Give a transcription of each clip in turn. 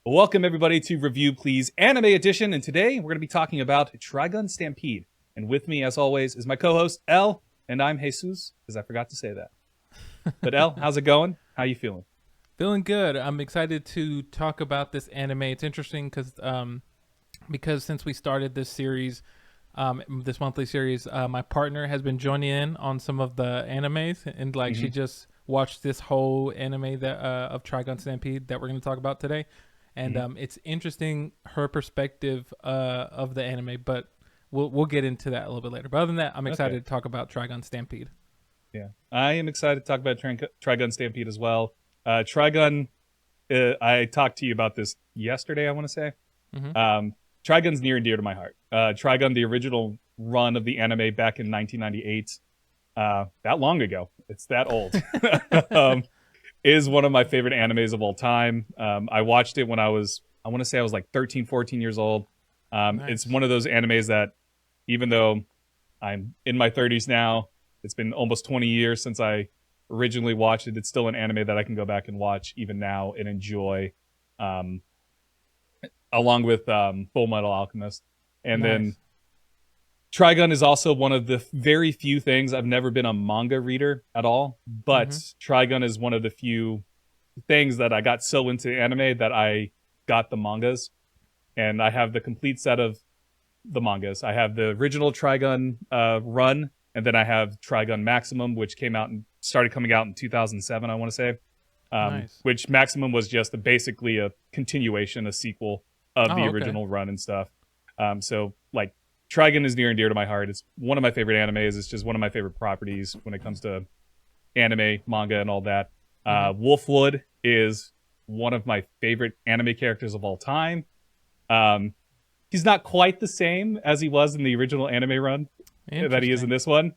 Welcome everybody to Review Please Anime Edition, and today we're going to be talking about Trigun Stampede. And with me, as always, is my co-host, Ell, and I'm Jesus, because I forgot to say that. But Ell, how's it going? How you feeling? Feeling good. I'm excited to talk about this anime. It's interesting because since we started this series, this monthly series, my partner has been joining in on some of the animes, and she just watched this whole anime that of Trigun Stampede that we're going to talk about today. And it's interesting her perspective of the anime, but we'll get into that a little bit later. But other than that, I'm excited to talk about Trigun Stampede. Yeah, I am excited to talk about Trigun Stampede as well. Trigun, I talked to you about this yesterday, I want to say. Trigun's near and dear to my heart. Trigun, the original run of the anime back in 1998, that long ago, it's that old, is one of my favorite animes of all time. I watched it when I was like 13, 14 years old. Nice. It's one of those animes that, even though I'm in my 30s now, it's been almost 20 years since I originally watched it. It's still an anime that I can go back and watch even now and enjoy, along with Full Metal Alchemist. And then Trigun is also one of the very few things. I've never been a manga reader at all, but Trigun is one of the few things that I got so into anime that I got the mangas, and I have the complete set of the mangas. I have the original Trigun run, and then I have Trigun Maximum, which started coming out in 2007, I want to say. Which Maximum was just basically a continuation, a sequel of the original run and stuff. So Trigun is near and dear to my heart. It's one of my favorite animes. It's just one of my favorite properties when it comes to anime, manga, and all that. Wolfwood is one of my favorite anime characters of all time. He's not quite the same as he was in the original anime run that he is in this one.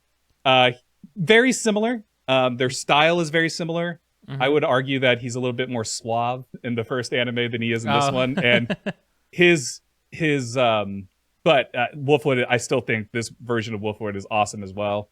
Very similar. Their style is very similar. I would argue that he's a little bit more suave in the first anime than he is in this one. And but Wolfwood, I still think this version of Wolfwood is awesome as well.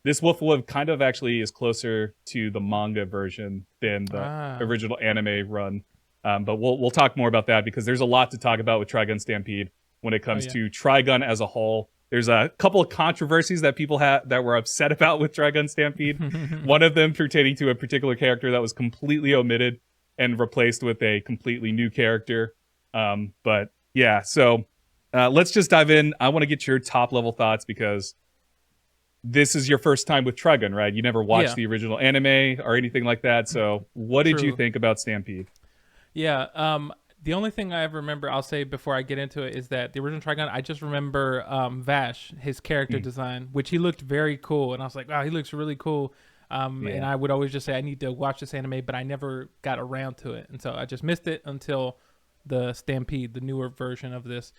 This Wolfwood kind of actually is closer to the manga version than the original anime run. But we'll talk more about that because there's a lot to talk about with Trigun Stampede when it comes to Trigun as a whole. There's a couple of controversies that people that were upset about with Trigun Stampede. One of them pertaining to a particular character that was completely omitted and replaced with a completely new character. But yeah, so let's just dive in. I want to get your top level thoughts because this is your first time with Trigun, right? You never watched the original anime or anything like that. So what did you think about Stampede? Yeah, the only thing I ever remember, I'll say before I get into it, is that the original Trigun, I just remember Vash, his character design, which he looked very cool. And I was like, wow, he looks really cool. And I would always just say, I need to watch this anime, but I never got around to it. And so I just missed it until the Stampede, the newer version of this.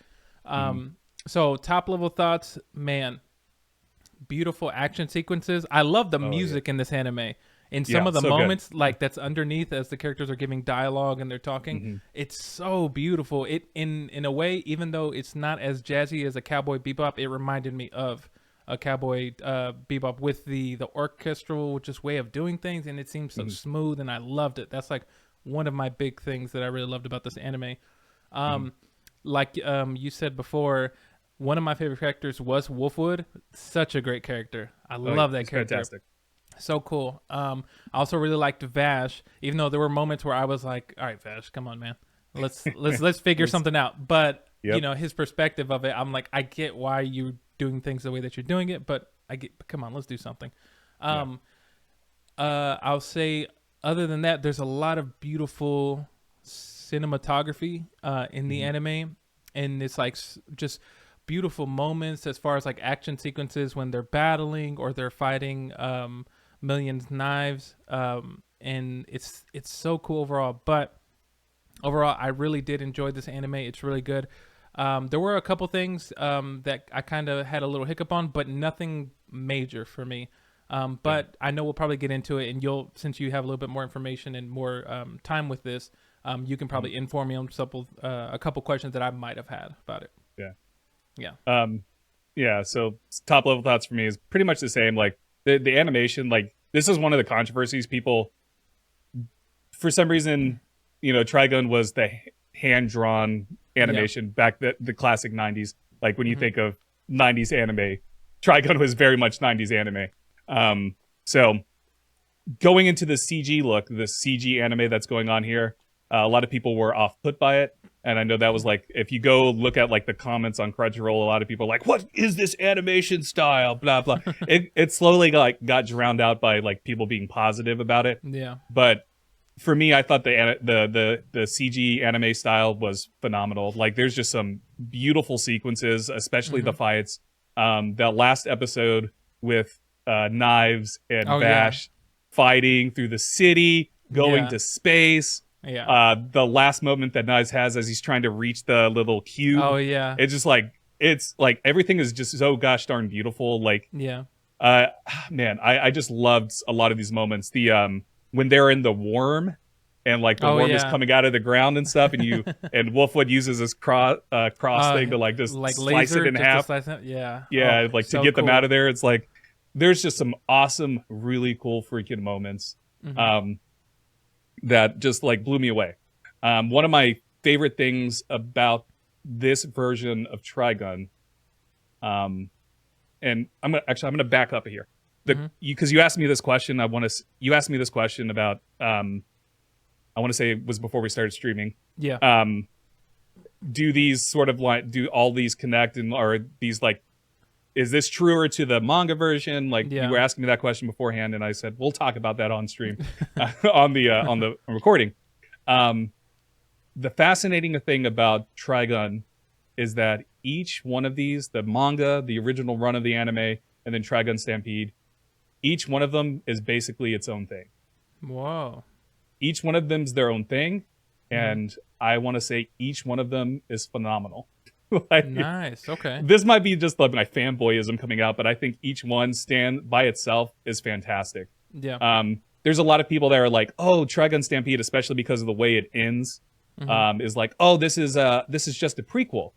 So top level thoughts, man, beautiful action sequences. I love the music in this anime. In some of the moments, that's underneath as the characters are giving dialogue and they're talking, it's so beautiful. It in a way, even though it's not as jazzy as a Cowboy Bebop, it reminded me of a Cowboy Bebop with the orchestral just way of doing things, and it seems so smooth, and I loved it. That's one of my big things that I really loved about this anime. You said before, one of my favorite characters was Wolfwood. Such a great character. I love that character. Fantastic. So cool. I also really liked Vash, even though there were moments where I was like, all right, Vash, come on, man. Let's figure something out. But his perspective of it, I'm like, I get why you're doing things the way that you're doing it, but come on, let's do something. I'll say other than that, there's a lot of beautiful cinematography in the anime, and it's just beautiful moments as far as action sequences when they're battling or they're fighting Million's knives, and it's so cool overall. But overall, I really did enjoy this anime. It's really good. There were a couple things that I kind of had a little hiccup on, but nothing major for me. But I know we'll probably get into it, and since you have a little bit more information and more time with this, you can probably inform me on a couple questions that I might have had about it. So top level thoughts for me is pretty much the same. The animation, this is one of the controversies. People, for some reason, Trigun was the hand-drawn animation back the classic 90s. Like when you think of 90s anime, Trigun was very much 90s anime. So going into the CG look, the CG anime that's going on here, a lot of people were off-put by it. And I know that was like, if you go look at like the comments on Crunchyroll, a lot of people are like, what is this animation style? Blah, blah. It slowly got drowned out by like people being positive about it. Yeah. But for me, I thought the CG anime style was phenomenal. Like there's just some beautiful sequences, especially the fights. The last episode with Knives and Bash fighting through the city, going to space. Yeah. The last moment that Knives has as he's trying to reach the little cube. Oh yeah. It's like everything is just so gosh darn beautiful. Like man, I just loved a lot of these moments. The when they're in the worm and like the worm is coming out of the ground and stuff, and and Wolfwood uses his cross thing to like just like slice it in half. Yeah. Like to get them out of there. It's like there's just some awesome, really cool freaking moments. That just like blew me away. One of my favorite things about this version of Trigun, and I'm gonna back up here, because you asked me this question. You asked me this question about I want to say it was before we started streaming. Yeah. Do these sort of like do all these connect, and are these like, is this truer to the manga version? Like you were asking me that question beforehand, and I said we'll talk about that on stream, on the recording. The fascinating thing about Trigun is that each one of these, the manga, the original run of the anime, and then Trigun Stampede, each one of them is basically its own thing. Whoa! Each one of them's their own thing, and I want to say each one of them is phenomenal. Like, nice. Okay. This might be just like my fanboyism coming out, but I think each one stand by itself is fantastic. Yeah. There's a lot of people that are like, oh, Trigun Stampede, especially because of the way it ends, is like, oh, this is just a prequel.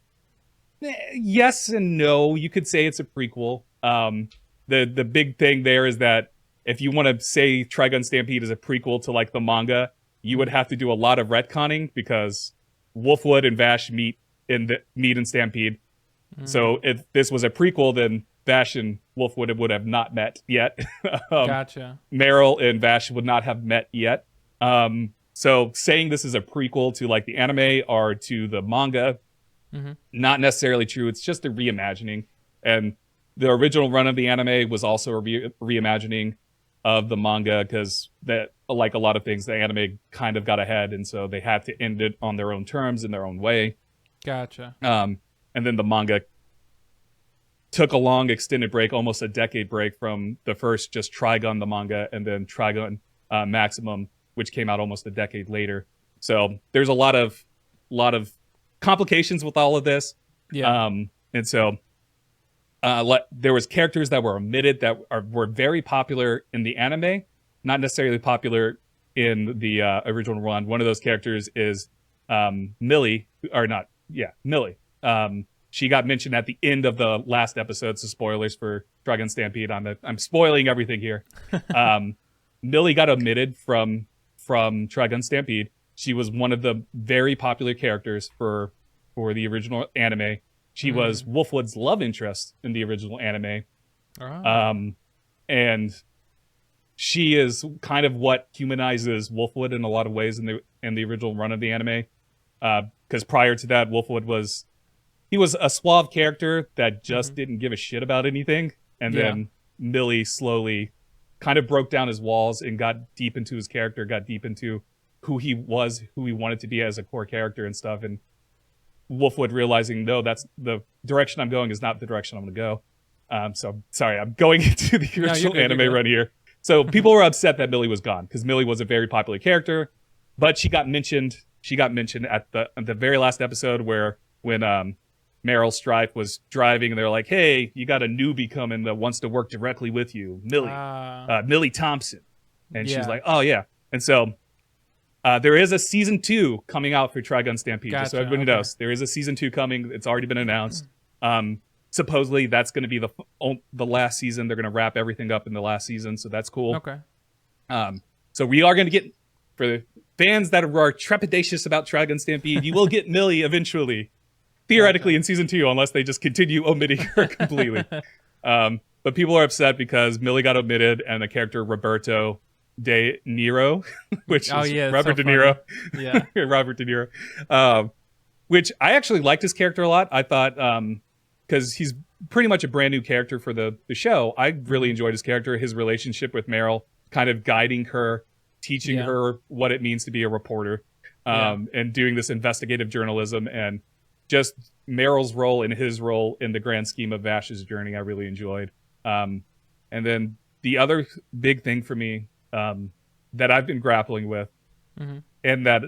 Yes and no. You could say it's a prequel. The big thing there is that if you want to say Trigun Stampede is a prequel to like the manga, you would have to do a lot of retconning because Wolfwood and Vash meet in Stampede. So if this was a prequel, then Vash and Wolfwood would have not met yet. Gotcha. Meryl and Vash would not have met yet. So saying this is a prequel to like the anime or to the manga, not necessarily true. It's just a reimagining. And the original run of the anime was also a reimagining of the manga, because that, like a lot of things, the anime kind of got ahead, and so they had to end it on their own terms in their own way. Gotcha. And then the manga took a long extended break, almost a decade break, from the first just Trigun the manga, and then Trigun Maximum, which came out almost a decade later. So there's a lot of complications with all of this. Yeah. And so there was characters that were omitted that were very popular in the anime, not necessarily popular in the original run. One of those characters is Millie. She got mentioned at the end of the last episode, so spoilers for Trigun Stampede. I'm spoiling everything here. Millie got omitted from Trigun Stampede. She was one of the very popular characters for the original anime. She was Wolfwood's love interest in the original anime. And she is kind of what humanizes Wolfwood in a lot of ways in the original run of the anime. Because prior to that, Wolfwood was a suave character that just didn't give a shit about anything. And then Millie slowly kind of broke down his walls and got deep into his character, got deep into who he was, who he wanted to be as a core character and stuff. And Wolfwood realizing, no, that's the direction I'm going is not the direction I'm going to go. So sorry, I'm going into the original anime run here. So people were upset that Millie was gone, because Millie was a very popular character, but she got mentioned. She got mentioned at the very last episode when Meryl Strife was driving, and they're like, "Hey, you got a newbie coming that wants to work directly with you, Millie Thompson," and she's like, "Oh yeah." And so there is a season 2 coming out for Trigun Stampede. Just so everybody knows, there is a season 2 coming. It's already been announced. Supposedly that's going to be the last season. They're going to wrap everything up in the last season, so that's cool. Okay. So we are going to get fans that are trepidatious about Trigun Stampede, you will get Millie eventually, theoretically in season 2, unless they just continue omitting her completely. But people are upset because Millie got omitted, and the character Roberto De Niro, which is Robert De Niro. Yeah. Robert De Niro. Which I actually liked his character a lot. I thought, because he's pretty much a brand new character for the show, I really enjoyed his character, his relationship with Meryl, kind of guiding her, teaching her what it means to be a reporter, and doing this investigative journalism, and just Meryl's role and his role in the grand scheme of Vash's journey, I really enjoyed. And then the other big thing for me that I've been grappling with, and that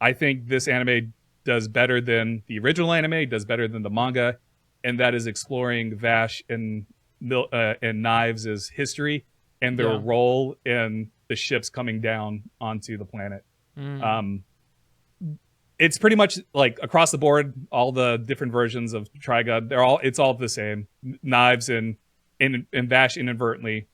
I think this anime does better than the original anime, does better than the manga, and that is exploring Vash and Knives' history and their role in the ships coming down onto the planet. It's pretty much like across the board, all the different versions of Trigun, it's all the same. Knives and Vash inadvertently,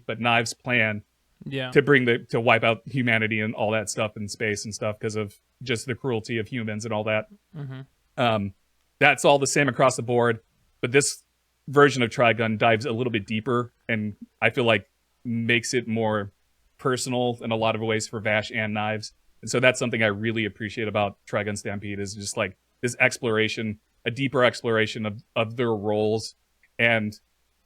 but Knives' plan to wipe out humanity and all that stuff in space and stuff because of just the cruelty of humans and all that. That's all the same across the board, but this version of Trigun dives a little bit deeper, and I feel like makes it more personal in a lot of ways for Vash and Knives. And so that's something I really appreciate about Trigun Stampede, is just like this exploration, a deeper exploration of their roles and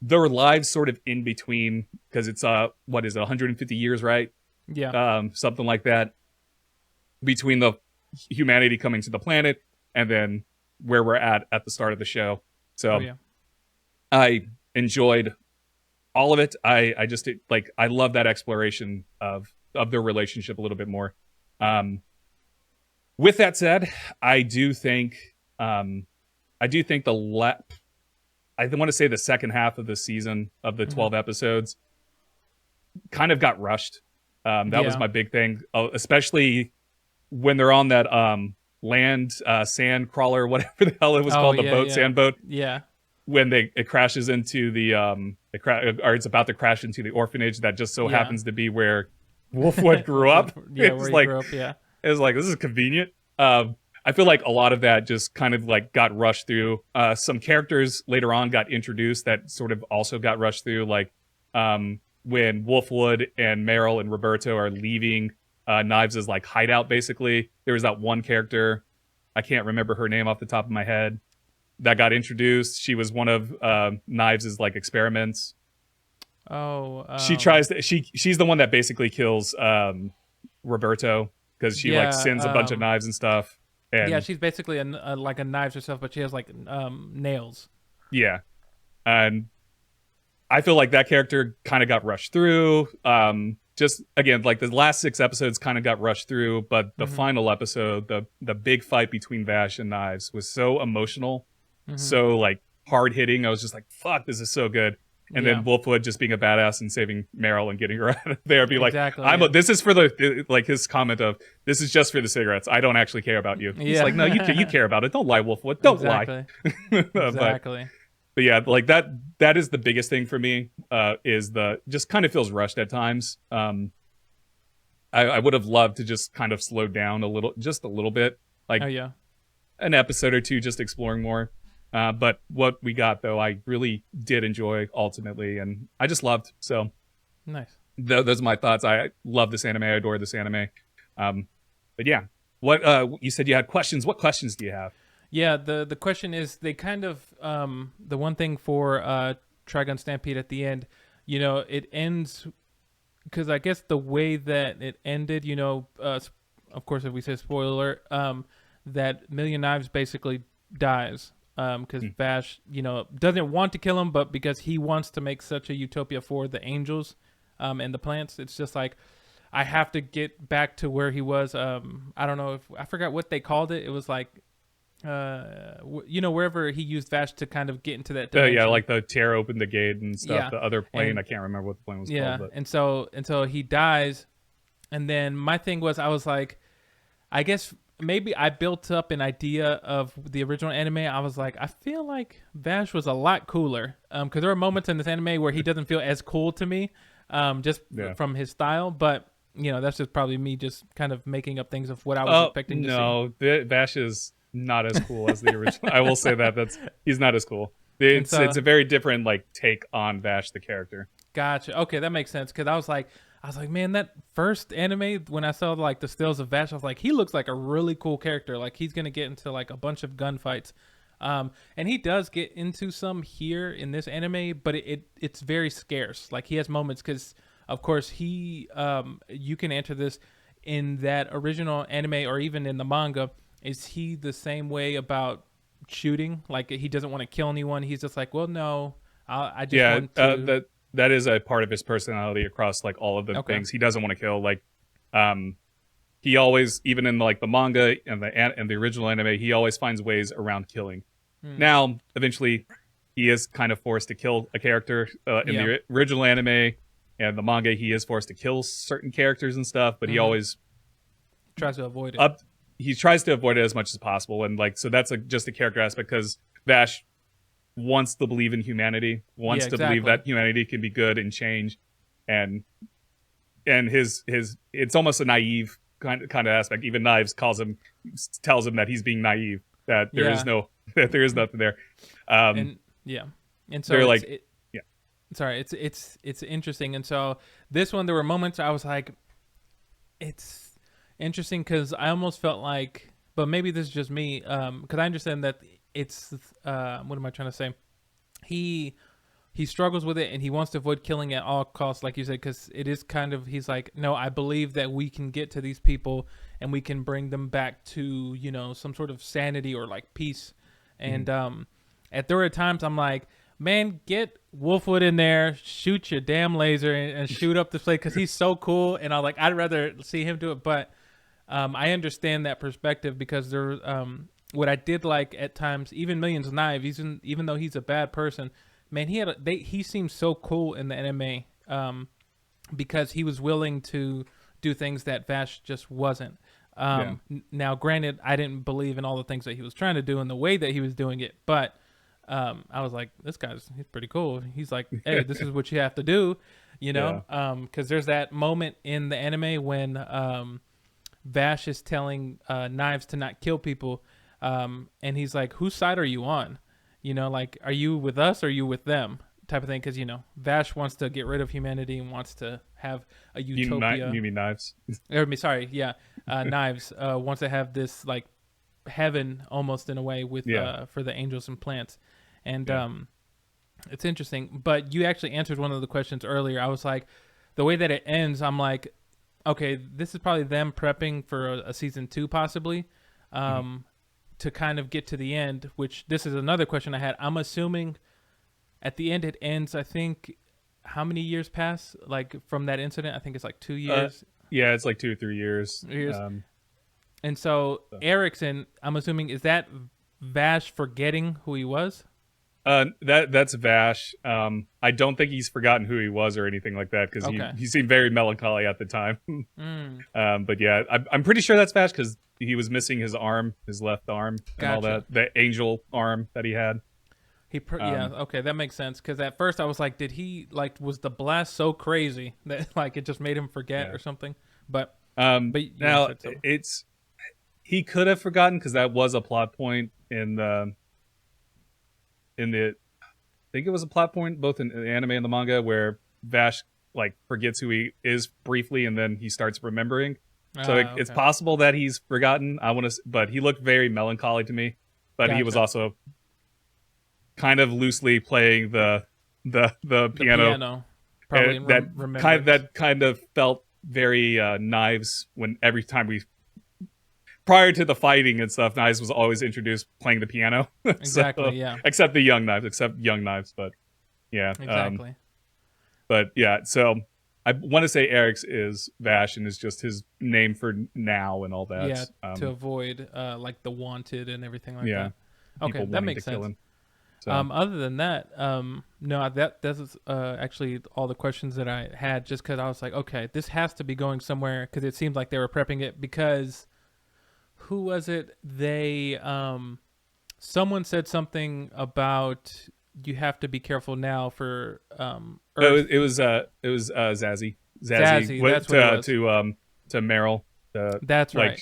their lives sort of in between, because it's 150 years, right? Something like that, between the humanity coming to the planet and then where we're at the start of the show. So I enjoyed all of it. I just I love that exploration of their relationship a little bit more. With that said, I do think I want to say the second half of the season of the 12 episodes kind of got rushed. That was my big thing, especially when they're on that land sand crawler, whatever the hell it was called, sand boat. Yeah. When it crashes into it's about to crash into the orphanage that just so happens to be where Wolfwood grew up. Where he grew up. Yeah. It was like, this is convenient. I feel like a lot of that just kind of like got rushed through. Some characters later on got introduced that sort of also got rushed through, like when Wolfwood and Meryl and Roberto are leaving Knives' like hideout, basically. There was that one character, I can't remember her name off the top of my head, that got introduced. She was one of Knives' like experiments. She's the one that basically kills Roberto, because she like sends a bunch of knives and stuff. And she's basically like a Knives herself, but she has like nails. Yeah. And I feel like that character kind of got rushed through. Just again, like the last 6 episodes kind of got rushed through, but the final episode, the big fight between Vash and Knives, was so emotional, so like hard hitting. I was just like, fuck, this is so good. And then Wolfwood just being a badass and saving Meryl and getting her out of there. Be like, this is for like his comment of, this is just for the cigarettes. I don't actually care about you. He's like, no, you care about it. Don't lie, Wolfwood. Don't lie. Exactly. But yeah, like that is the biggest thing for me, is just kind of feels rushed at times. I would have loved to just kind of slow down just a little bit. Like an episode or two, just exploring more. But what we got, though, I really did enjoy ultimately, and I just loved. So nice. Those are my thoughts. I love this anime. I adore this anime. But yeah, what you said you had questions. What questions do you have? Yeah, the question is, they kind of the one thing for Trigun Stampede at the end, it ends, because I guess the way that it ended, of course, if we say spoiler, that Million Knives basically dies. Because Vash, doesn't want to kill him, but because he wants to make such a utopia for the angels and the plants, it's just like, I have to get back to where he was. I don't know I forgot what they called it. It was like, wherever he used Vash to kind of get into that dimension. Like the tear open the gate and stuff. The other plane, I can't remember what the plane was called. But. And so he dies, and then my thing was, I was like, I guess maybe I built up an idea of the original anime. I was like, I feel like Vash was a lot cooler, because there are moments in this anime where he doesn't feel as cool to me. just Yeah. from his style. But that's just probably me just kind of making up things of what I was expecting to see. No, Vash is not as cool as the original. I will say that he's not as cool. It's a very different take on Vash the character. Gotcha. Okay, that makes sense. Because I was like, man, that first anime when I saw the stills of Vash, I was like, he looks like a really cool character. Like he's gonna get into a bunch of gunfights, and he does get into some here in this anime, but it's very scarce. Like he has moments because, of course, you can enter this in that original anime or even in the manga. Is he the same way about shooting? Like he doesn't want to kill anyone. He's just like, well, no, I just want to. That is a part of his personality across all of the things. He doesn't want to kill. He always, even in the manga and the original anime, he always finds ways around killing. Now, eventually, he is kind of forced to kill a character in the original anime and the manga. He is forced to kill certain characters and stuff, but he always tries to avoid it. He tries to avoid it as much as possible, and so that's just a character aspect because Vash wants to believe in humanity, wants to believe that humanity can be good and change, and his it's almost a naive kind of aspect. Even Knives tells him that he's being naive, that there is nothing there. And so they're sorry, it's interesting. And so this one, there were moments I was like, it's interesting because I almost felt like, but maybe this is just me, because I understand that it's what am I trying to say? He struggles with it and he wants to avoid killing at all costs, like you said, because it is kind of, he's like, no, I believe that we can get to these people and we can bring them back to some sort of sanity or peace. And there were times I'm like, man, get Wolfwood in there, shoot your damn laser and shoot up this place because he's so cool. And I'd rather see him do it, but I understand that perspective because there what I did like at times, even Millions of Knives, even though he's a bad person, man, he seemed so cool in the anime because he was willing to do things that Vash just wasn't. Now, granted, I didn't believe in all the things that he was trying to do and the way that he was doing it, but I was like, he's pretty cool. He's like, hey, this is what you have to do, because there's that moment in the anime when Vash is telling Knives to not kill people. And he's like, whose side are you on? Are you with us or are you with them? Type of thing. Because, Vash wants to get rid of humanity and wants to have a utopia. You mean Knives? Sorry, yeah. Knives wants to have this, heaven almost in a way with for the angels and plants. And it's interesting. But you actually answered one of the questions earlier. I was like, the way that it ends, I'm like, okay, this is probably them prepping for a season 2 possibly. To kind of get to the end, which this is another question I had. I'm assuming at the end it ends, I think, how many years pass from that incident? I think it's 2 years. Yeah, it's 2 or 3 years. And so Erickson, I'm assuming, is that Vash forgetting who he was? That's Vash. I don't think he's forgotten who he was or anything like that because he seemed very melancholy at the time. But yeah, I'm pretty sure that's Vash because he was missing his arm, his left arm, and all that. The angel arm that he had. Okay, that makes sense. Because at first I was like, did he was the blast so crazy that it just made him forget or something? But now he could have forgotten because that was a plot point in the. I think it was a plot point both in the anime and the manga where Vash forgets who he is briefly and then he starts remembering. So it's possible that he's forgotten. But he looked very melancholy to me. But he was also kind of loosely playing the piano. Probably that kind of felt very Knives when every time prior to the fighting and stuff, Knives was always introduced playing the piano. Exactly, Except young Knives, but yeah. Exactly. But yeah, so I want to say Eric's is Vash and is just his name for now and all that. Yeah, to avoid the wanted and everything like that. Okay, that makes sense. So. Other than that, no, that's actually all the questions that I had just because I was like, okay, this has to be going somewhere because it seemed like they were prepping it because who was it? Someone said something about you have to be careful now for Oh, Earth. it was Zazie. Zazie, went that's what it was. to Meryl, That's like right.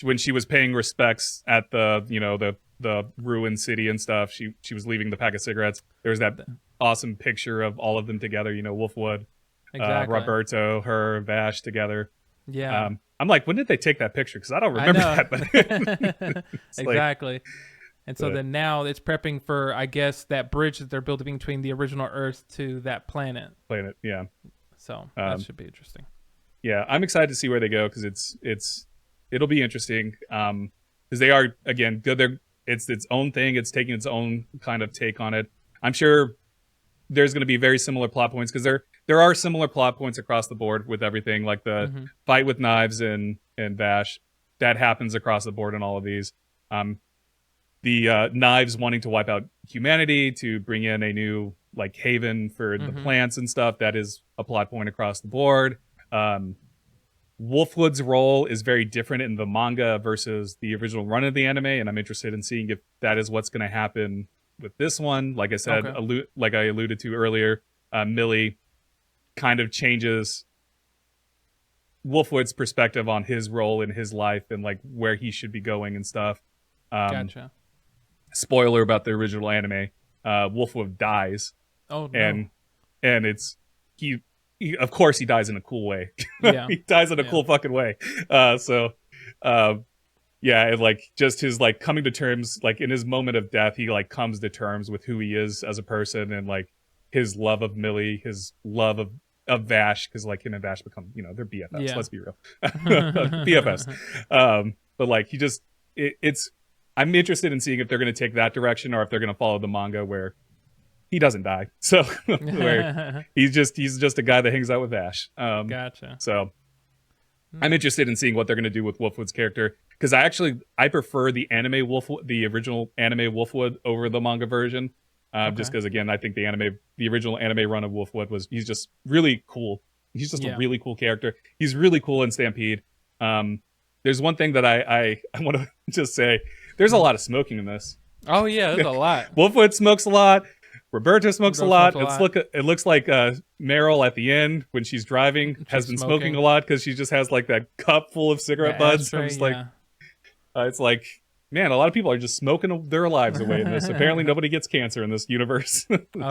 when she was paying respects at the the ruined city and stuff. She was leaving the pack of cigarettes. There was that awesome picture of all of them together. Wolfwood, Exactly. Roberto, her, Vash together. Yeah. I'm like, when did they take that picture? Because I don't I remember know. that. But Exactly. And so but- then now it's prepping for, I guess, that bridge that they're building between the original Earth to that planet. Planet, yeah. So that should be interesting. Yeah, I'm excited to see where they go because it'll be interesting. Because they are, again, good. It's its own thing. It's taking its own kind of take on it. I'm sure there's going to be very similar plot points because there are similar plot points across the board with everything, like the fight with Knives and Vash. That happens across the board in all of these. The Knives wanting to wipe out humanity to bring in a new like haven for the plants and stuff. That is a plot point across the board. Wolfwood's role is very different in the manga versus the original run of the anime, and I'm interested in seeing if that is what's going to happen with this one. Like I said, like I alluded to earlier, Millie kind of changes Wolfwood's perspective on his role in his life and like where he should be going and stuff. Gotcha. Spoiler about the original anime: Wolfwood dies. Oh no. And it's he of course he dies in a cool way. Yeah. He dies in a cool fucking way. Yeah, and like just his like coming to terms, like in his moment of death, he like comes to terms with who he is as a person and like his love of Millie, his love of Vash, because like him and Vash become, they're BFFs. Yeah. Let's be real. BFFs. But like he just it's I'm interested in seeing if they're gonna take that direction or if they're gonna follow the manga where he doesn't die. So where he's just a guy that hangs out with Vash. Gotcha. So I'm interested in seeing what they're going to do with Wolfwood's character because I prefer the original anime Wolfwood over the manga version. Just because again, I think the original anime run of Wolfwood he's just really cool. He's just a really cool character. He's really cool in Stampede. There's one thing that I want to just say. There's a lot of smoking in this. Oh yeah, there's a lot. Wolfwood smokes a lot. Roberto smokes a lot. It looks like Meryl at the end when she's driving has been smoking a lot because she just has like that cup full of cigarette butts. I'm just like, it's like, man, a lot of people are just smoking their lives away in this. Apparently, nobody gets cancer in this universe.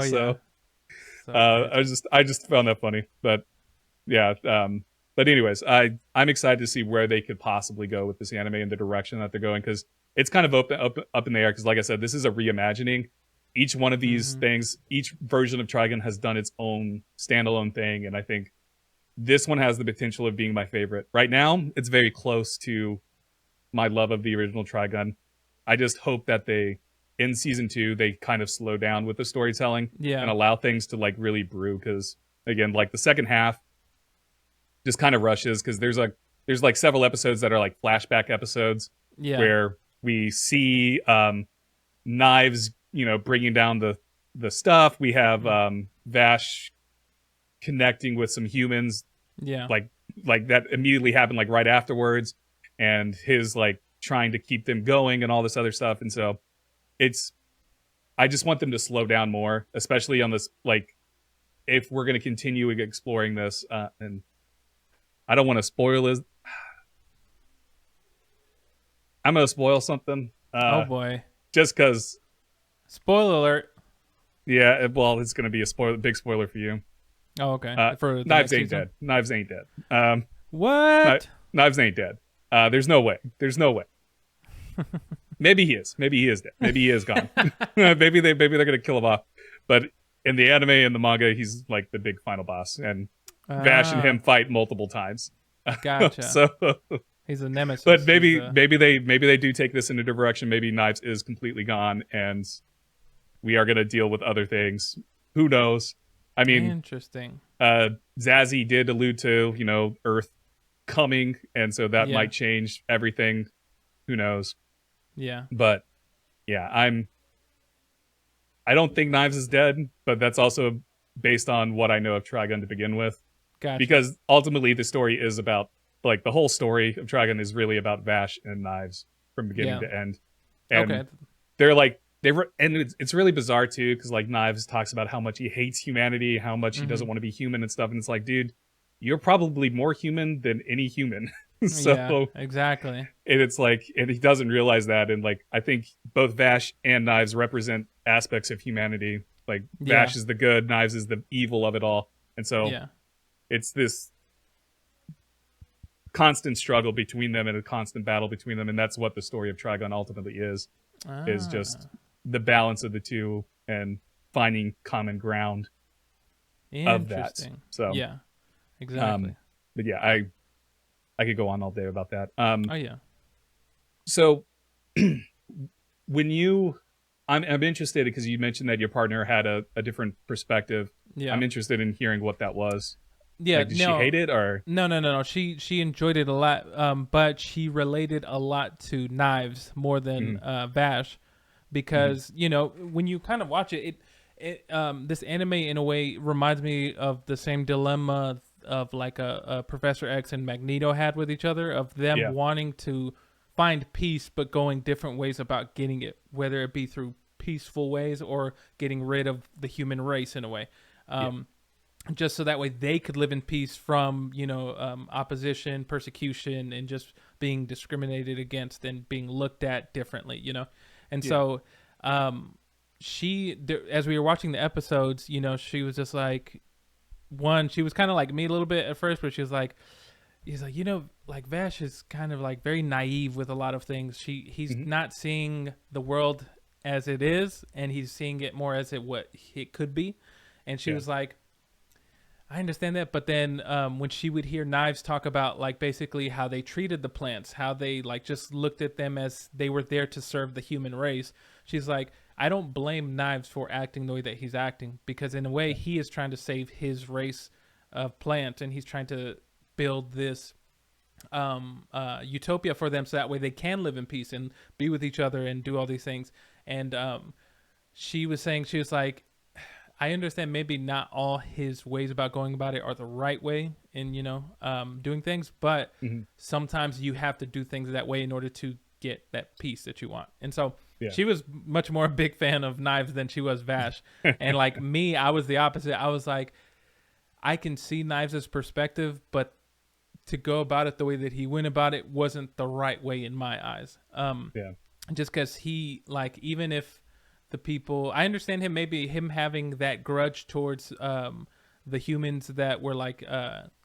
So I just found that funny. But yeah, but anyways, I'm excited to see where they could possibly go with this anime and the direction that they're going because it's kind of up in the air. Because like I said, this is a reimagining. Each one of these things, each version of Trigun has done its own standalone thing, and I think this one has the potential of being my favorite. Right now, it's very close to my love of the original Trigun. I just hope that in season 2, they kind of slow down with the storytelling and allow things to like really brew. Because again, like the second half just kind of rushes because there's like several episodes that are like flashback episodes where we see Knives bringing down the stuff. We have Vash connecting with some humans. Yeah. Like that immediately happened like right afterwards. And his like trying to keep them going and all this other stuff. And so I just want them to slow down more, especially on this, like if we're going to continue exploring this. And I don't want to spoil this. I'm going to spoil something. Oh boy. Just because. Spoiler alert. Yeah, well, it's going to be a big spoiler for you. Oh, okay. For Knives ain't dead. Knives ain't dead. What? Knives ain't dead. There's no way. Maybe he is. Maybe he is dead. Maybe he is gone. maybe they're going to kill him off. But in the anime and the manga, he's like the big final boss. And Vash and him fight multiple times. Gotcha. So he's a nemesis. But maybe they do take this in a direction. Maybe Knives is completely gone and we are going to deal with other things. Who knows? I mean, interesting. Zazie did allude to, Earth coming, and so that might change everything. Who knows? Yeah. But yeah, I don't think Knives is dead, but that's also based on what I know of Trigun to begin with. Gotcha. Because ultimately the story is about, like, the whole story of Trigun is really about Vash and Knives from beginning to end. And they're like and it's really bizarre too, because like Knives talks about how much he hates humanity, how much he doesn't want to be human and stuff, and it's like, dude, you're probably more human than any human. So Yeah, exactly. and it's like, and he doesn't realize that, and like I think both Vash and Knives represent aspects of humanity. Like Vash is the good, Knives is the evil of it all, and so it's this constant struggle between them and a constant battle between them, and that's what the story of Trigun ultimately is just the balance of the two and finding common ground of that. So yeah, exactly. but yeah, I could go on all day about that. Oh yeah. So when I'm interested because you mentioned that your partner had a different perspective. Yeah. I'm interested in hearing what that was. Yeah, like, did she hate it or no? She enjoyed it a lot, but she related a lot to Knives more than Vash, because you know, when you kind of watch it, this anime in a way reminds me of the same dilemma of like a Professor X and Magneto had with each other, of them wanting to find peace but going different ways about getting it, whether it be through peaceful ways or getting rid of the human race in a way. Just so that way they could live in peace from, you know, opposition, persecution, and just being discriminated against and being looked at differently, you know? And so as we were watching the episodes, you know, she was just like, she was kind of like me a little bit at first, but he's like, you know, like Vash is kind of like very naive with a lot of things. He's not seeing the world as it is, and he's seeing it more as what it could be. And she was like, I understand that, but then when she would hear Knives talk about like basically how they treated the plants, how they like just looked at them as they were there to serve the human race, she's like, I don't blame Knives for acting the way that he's acting, because in a way he is trying to save his race of plants, and he's trying to build this utopia for them so that way they can live in peace and be with each other and do all these things. And she was saying, she was like, I understand maybe not all his ways about going about it are the right way in, you know, doing things, but sometimes you have to do things that way in order to get that peace that you want. And so she was much more a big fan of Knives than she was Vash. And like me, I was the opposite. I was like, I can see Knives' perspective, but to go about it the way that he went about it wasn't the right way in my eyes. Just because he, like, even if the people, I understand him having that grudge towards the humans that were like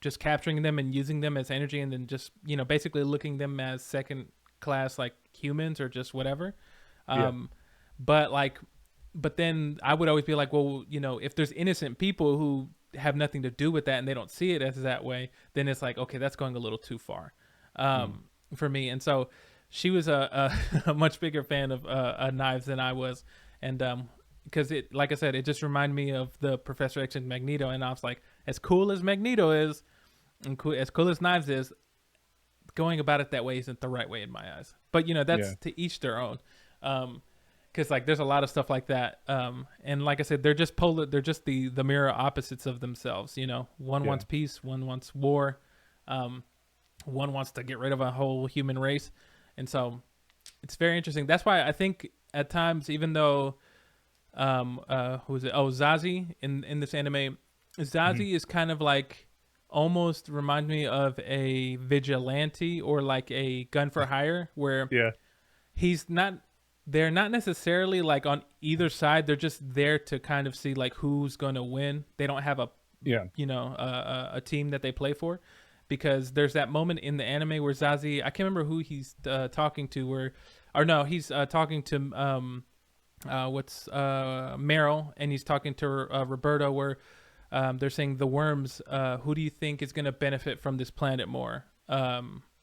just capturing them and using them as energy, and then just, you know, basically looking them as second class like humans or just whatever. But then I would always be like, well, you know, if there's innocent people who have nothing to do with that and they don't see it as that way, then it's like, okay, that's going a little too far for me. And so she was a much bigger fan of Knives than I was. And because it, like I said, it just reminded me of the Professor X and Magneto. And I was like, as cool as Magneto is, and as cool as Knives is, going about it that way isn't the right way in my eyes. But, you know, that's to each their own. Because like there's a lot of stuff like that. And like I said, they're just they're just the mirror opposites of themselves. You know, one wants peace, one wants war, one wants to get rid of a whole human race. And so it's very interesting. That's why I think at times, even though who is it? Oh, Zazie in this anime, Zazie is kind of like almost remind me of a vigilante or like a gun for hire, where he's not. They're not necessarily like on either side. They're just there to kind of see like who's going to win. They don't have a a team that they play for, because there's that moment in the anime where Zazie, I can't remember who he's talking to, he's talking to Meryl, and he's talking to Roberto, where they're saying the worms, who do you think is going to benefit from this planet more?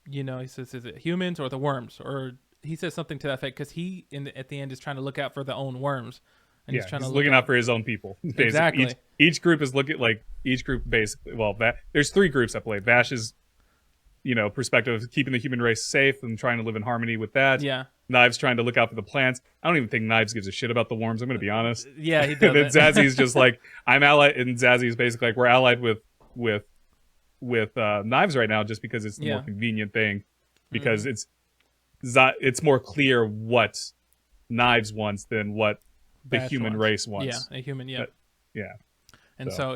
You know, he says, is it humans or the worms? Or he says something to that effect, because he at the end is trying to look out for the own worms, and he's trying to looking out for his own people. Basically. Exactly. Each group is looking like each group basically. Well, there's three groups that play. Vash's, you know, perspective of keeping the human race safe and trying to live in harmony with that. Yeah. Knives trying to look out for the plants. I don't even think Knives gives a shit about the worms. I'm going to be honest. Yeah, he does. And then Zazzy's just like, I'm allied, and Zazzy's basically like, we're allied with Knives right now, just because it's the more convenient thing, because it's more clear what Knives wants than what the Bash human wants. race wants. Yeah, a human. Yeah. Yeah. And so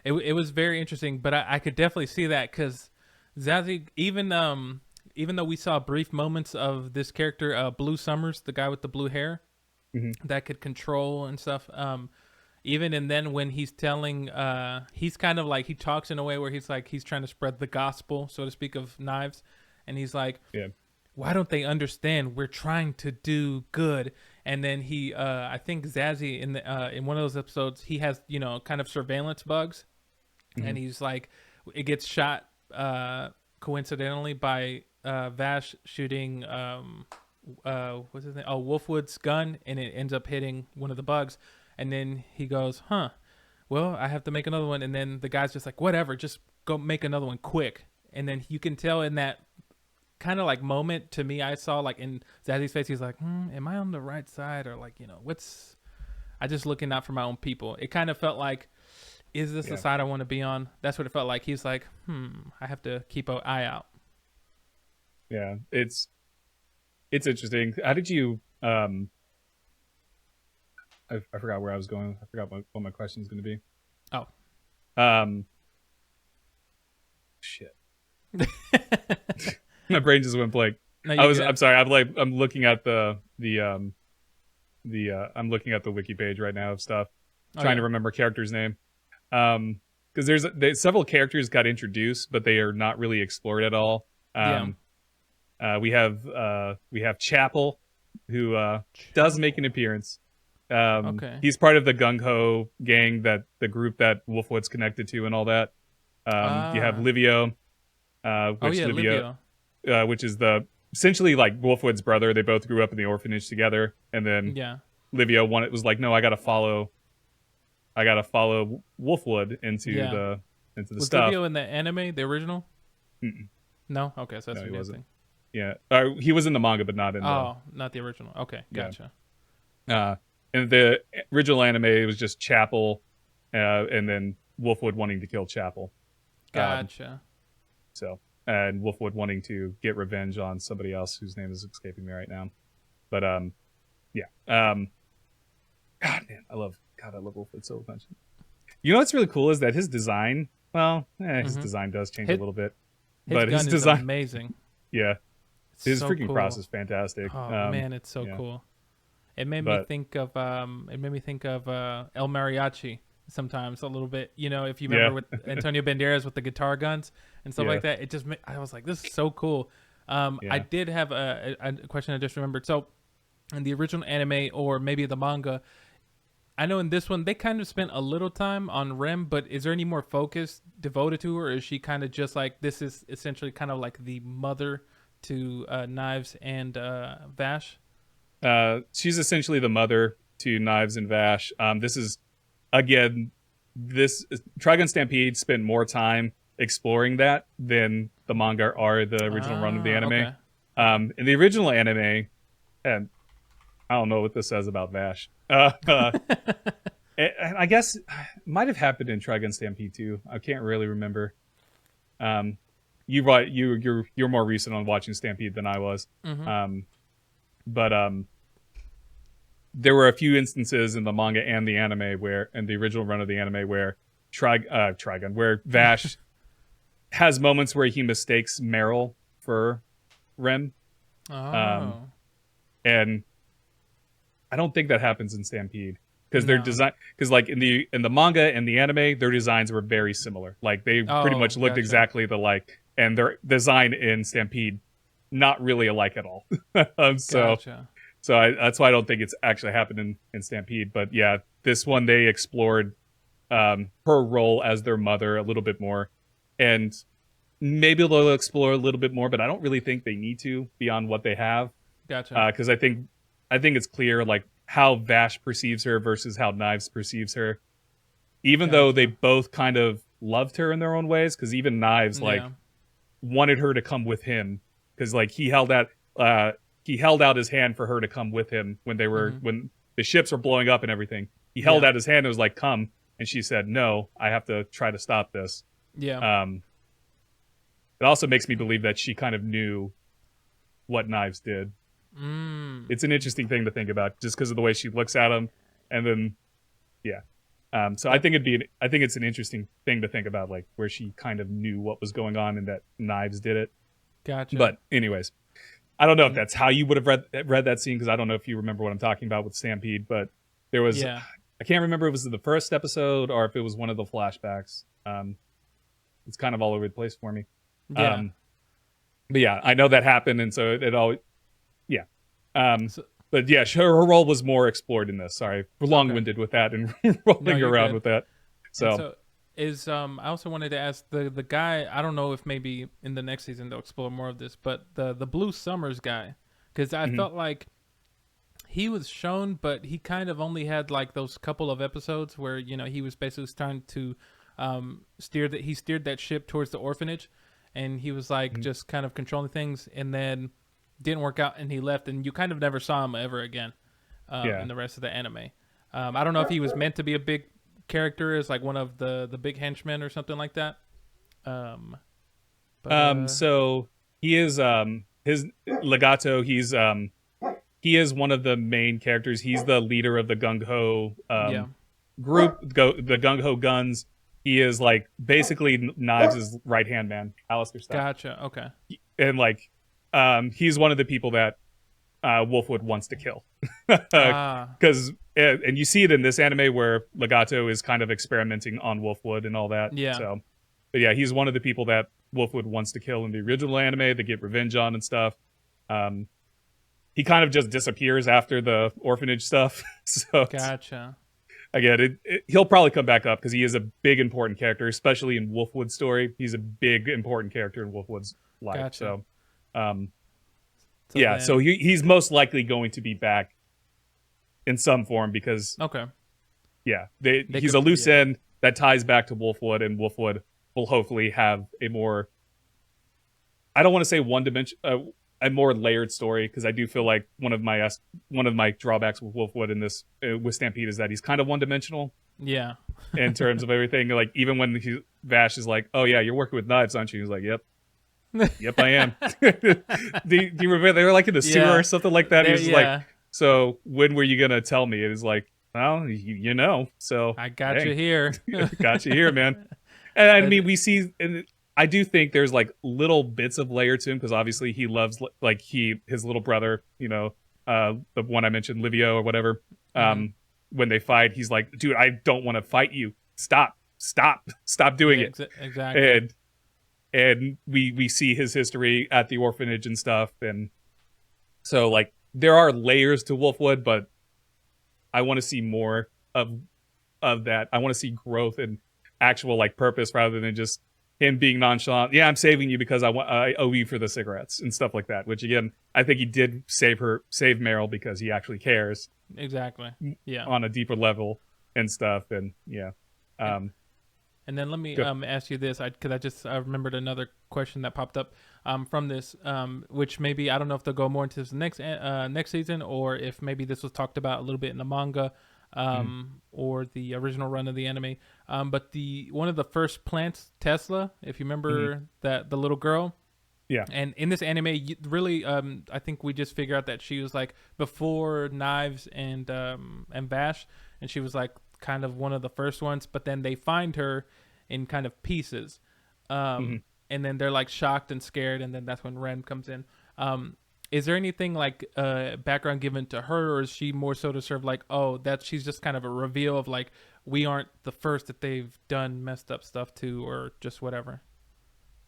it was very interesting, but I could definitely see that because Zazie, even though we saw brief moments of this character, Blue Summers, the guy with the blue hair, that could control and stuff. Even and then when he's telling, he's kind of like he talks in a way where he's like he's trying to spread the gospel, so to speak, of knives, and he's like, why don't they understand? We're trying to do good. And then he, I think Zazie in one of those episodes, he has kind of surveillance bugs, and he's like, it gets shot coincidentally by Vash shooting what's his name? Oh, Wolfwood's gun, and it ends up hitting one of the bugs. And then he goes, well, I have to make another one. And then the guy's just like, whatever, just go make another one quick. And then you can tell in that kind of like moment, to me, I saw like in Zazzy's face, he's like, am I on the right side? Or like, I just looking out for my own people. It kind of felt like, is this the side I want to be on? That's what it felt like. He's like, I have to keep an eye out. Yeah, it's interesting. How did you I forgot where I was going. I forgot what my question is going to be. Oh. Shit. My brain just went blank. No, I'm sorry. I'm looking at the I'm looking at the wiki page right now of stuff, trying to remember character's name. Because there's several characters got introduced, but they are not really explored at all. We have Chapel, who does make an appearance. He's part of the Gung Ho gang, that the group that Wolfwood's connected to and all that. You have Livio, which is essentially like Wolfwood's brother. They both grew up in the orphanage together, and then Livio was like, no, I gotta follow Wolfwood into the was stuff. Was Livio in the anime, the original? Mm-mm. No, okay, so that's no, he wasn't. Yeah, he was in the manga, but not in not the original. Okay, gotcha. In the original anime, it was just Chapel, and then Wolfwood wanting to kill Chapel. Gotcha. And Wolfwood wanting to get revenge on somebody else whose name is escaping me right now. But God, man, I love Wolfwood so much. You know what's really cool is that his design, his design does change a little bit. But his design is amazing. Yeah. His so freaking cool. cross is fantastic. Oh man, it's so cool. It made me think of El Mariachi sometimes a little bit. If you remember with Antonio Banderas with the guitar guns and stuff like that, I was like, this is so cool. I did have a question I just remembered. So in the original anime, or maybe the manga, I know in this one they kind of spent a little time on Rem, but is there any more focus devoted to her, or is she kind of just like, this is essentially kind of like the mother to Knives and Vash? She's essentially the mother to Knives and Vash. This is, again, Trigun Stampede spent more time exploring that than the manga or the original run of the anime. Okay. In the original anime, and I don't know what this says about Vash. I guess it might have happened in Trigun Stampede too. I can't really remember. You're more recent on watching Stampede than I was. But there were a few instances in the manga and the anime in the original run of the anime where Trigun, where Vash has moments where he mistakes Meryl for Rem. And I don't think that happens in Stampede, because their design, because like in the manga and the anime, their designs were very similar. Like they pretty much looked exactly alike, and their design in Stampede not really alike at all. So that's why I don't think it's actually happened in Stampede. But yeah, this one they explored her role as their mother a little bit more, and maybe they'll explore a little bit more, but I don't really think they need to beyond what they have. Gotcha. Because I think it's clear like how Vash perceives her versus how Knives perceives her, even though they both kind of loved her in their own ways. Because even Knives wanted her to come with him, because like he held out his hand for her to come with him when they were when the ships were blowing up and everything. He held out his hand and was like, "Come," and she said, "No, I have to try to stop this." Yeah. It also makes me believe that she kind of knew what Knives did. It's an interesting thing to think about, just because of the way she looks at him, and then yeah. So I think it's an interesting thing to think about, like where she kind of knew what was going on and that Knives did it. Gotcha. But anyways, I don't know if that's how you would have read that scene, because I don't know if you remember what I'm talking about with Stampede, but there was I can't remember if it was the first episode or if it was one of the flashbacks. It's kind of all over the place for me. Yeah. But yeah, I know that happened, and so it always but yeah, her role was more explored in this. Sorry, we're long-winded with that and rolling around with that. So is I also wanted to ask the guy. I don't know if maybe in the next season they'll explore more of this, but the Blue Summers guy, because I felt like he was shown, but he kind of only had like those couple of episodes where he was basically trying to steered that ship towards the orphanage, and he was like just kind of controlling things, and then didn't work out, and he left, and you kind of never saw him ever again in the rest of the anime. I don't know if he was meant to be a big character as like one of the big henchmen or something like that. So he is his Legato. He is one of the main characters. He's the leader of the Gung Ho group, the Gung Ho Guns. He is like basically Knives' right hand man, Alistair style. Gotcha. Okay. And like, he's one of the people that Wolfwood wants to kill, because and you see it in this anime where Legato is kind of experimenting on Wolfwood and all that. Yeah. So, but yeah, he's one of the people that Wolfwood wants to kill in the original anime. They get revenge on and stuff. He kind of just disappears after the orphanage stuff. So gotcha. Again, he'll probably come back up because he is a big important character, especially in Wolfwood's story. He's a big important character in Wolfwood's life. Gotcha. So he's most likely going to be back in some form because he's a loose end that ties back to Wolfwood, and Wolfwood will hopefully have a more, I don't want to say one dimension, a more layered story, because I do feel like one of my drawbacks with Wolfwood in this with Stampede is that he's kind of one dimensional. Yeah. In terms of everything, like even when Vash is like, "Oh yeah, you're working with Knives, aren't you?" He's like, "Yep." Yep, I am. Do you remember they were like in the sewer or something like that? He was like, "So when were you gonna tell me?" It was like, "Well, you know." So I got you here. Got you here, man. And I mean, we see, and I do think there's like little bits of layer to him, because obviously he loves like his little brother, the one I mentioned, Livio or whatever. When they fight, he's like, "Dude, I don't want to fight you. Stop doing it." Exactly. And we see his history at the orphanage and stuff, and so like there are layers to Wolfwood, but I want to see more of that. I want to see growth and actual like purpose rather than just him being nonchalant. Yeah, I'm saving you because I owe you for the cigarettes and stuff like that. Which again, I think he did save Meryl because he actually cares. Exactly. Yeah. On a deeper level and stuff, and yeah. And then let me ask you this, because I remembered another question that popped up from this, which maybe I don't know if they'll go more into this next season, or if maybe this was talked about a little bit in the manga, or the original run of the anime. But one of the first plants, Tesla, if you remember that the little girl. Yeah. And in this anime, really, I think we just figure out that she was like before Knives and Vash, and she was like kind of one of the first ones, but then they find her in kind of pieces, and then they're like shocked and scared, and then that's when Ren comes in. Is there anything like background given to her, or is she more so to serve like, she's just kind of a reveal of like, we aren't the first that they've done messed up stuff to, or just whatever?